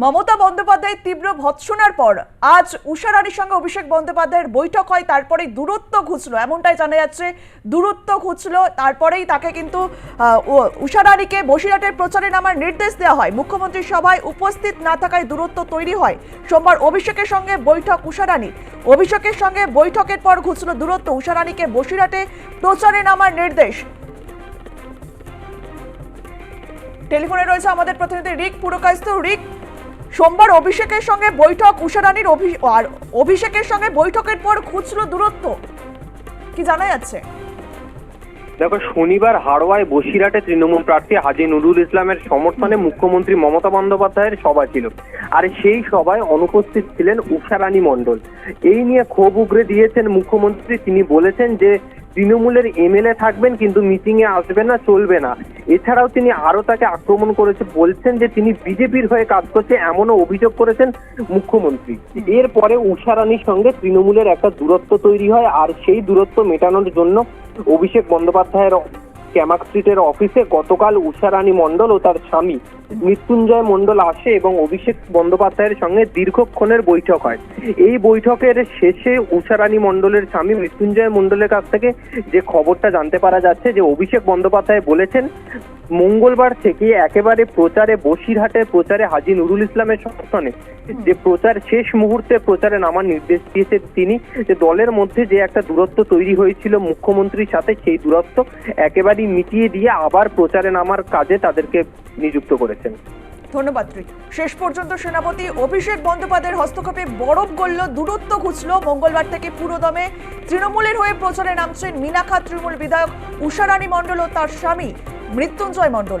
মমতা বন্দ্যোপাধ্যায়ের তীব্র ভৎসনার পর আজ উষা রানীর সঙ্গে অভিষেক বন্দ্যোপাধ্যায়ের বৈঠক হয়, তারপরেই দূরত্ব ঘুচলো, এমনটাই জানা যাচ্ছে। দূরত্ব ঘুচলো, তারপরেই তাকে কিন্তু উষা রানীকে বসিরহাটের প্রচারে নামার নির্দেশ দেওয়া হয়। মুখ্যমন্ত্রীর সভায় উপস্থিত না থাকায় দূরত্ব তৈরি হয়। সোমবার অভিষেকের সঙ্গে বৈঠক উষা রানী, অভিষেকের সঙ্গে বৈঠকের পর ঘুচলো দূরত্ব। উষা রানীকে বসিরহাটে প্রচারে নামার নির্দেশ। টেলিফোনে রয়েছে আমাদের প্রতিনিধি রিক পুরকায়স্থ। রিক, সোমবার অভিষেকের সঙ্গে বৈঠক উষা রানীর, আর অভিষেকের সঙ্গে বৈঠকের পর খুচরো দূরত্ব, কি জানা যাচ্ছে? দেখো, শনিবার হাড়োয়ায় বসিরহাটে তৃণমূল প্রার্থী হাজী নুরুল ইসলামের সমর্থনে মুখ্যমন্ত্রী মমতা বন্দ্যোপাধ্যায়ের সভা ছিল, আর সেই সভায় অনুপস্থিত ছিলেন উষা রানী মণ্ডল। এই নিয়ে ক্ষোভ উগরে দিয়েছেন মুখ্যমন্ত্রী। তিনি বলেছেন যে তৃণমূলের এমএলএ থাকবেন কিন্তু মিটিং এ আসবে না, চলবে না। এছাড়াও তিনি আরো তাকে আক্রমণ করেছে, বলছেন যে তিনি বিজেপির হয়ে কাজ করছে, এমনও অভিযোগ করেছেন মুখ্যমন্ত্রী। এরপরে উষা রানীর সঙ্গে তৃণমূলের একটা দূরত্ব তৈরি হয়, আর সেই দূরত্ব মেটানোর জন্য অভিষেক বন্দ্যোপাধ্যায়ের ক্যামাক স্ট্রিটের অফিসে গতকাল উষা রানী মণ্ডল ও তার স্বামী মৃত্যুঞ্জয় মণ্ডল আসে এবং অভিষেক বন্দ্যোপাধ্যায়ের সঙ্গে দীর্ঘক্ষণের বৈঠক হয়। এই বৈঠকের শেষে উষা রানী মণ্ডলের স্বামী মৃত্যুঞ্জয় মণ্ডলের কাছ থেকে যে খবরটা জানতে পারা যাচ্ছে, যে অভিষেক বন্দ্যোপাধ্যায় বলেছেন মঙ্গলবার থেকে একেবারে প্রচারে, বসিরহাটের প্রচারে হাজী নুরুল ইসলামের সমর্থনে যে প্রচার, শেষ মুহূর্তে প্রচারে নামার নির্দেশ দিয়েছেন তিনি। যে দলের মধ্যে যে একটা দূরত্ব তৈরি হয়েছিল মুখ্যমন্ত্রীর সাথে, সেই দূরত্ব একেবারেই মিটিয়ে দিয়ে আবার প্রচারে নামার কাজে তাদেরকে নিযুক্ত করেছেন। ধন্যবাদ রিক। শেষ পর্যন্ত সেনাপতি অভিষেক বন্দ্যোপাধ্যায়ের হস্তক্ষেপে বরফ গলল, দূরত্ব ঘুচলো। মঙ্গলবার থেকে পুরোদমে তৃণমূলের হয়ে প্রচারে নামছেন মিনাখা তৃণমূল বিধায়ক উষা রানী মণ্ডল ও তার স্বামী মৃত্যুঞ্জয় মণ্ডল।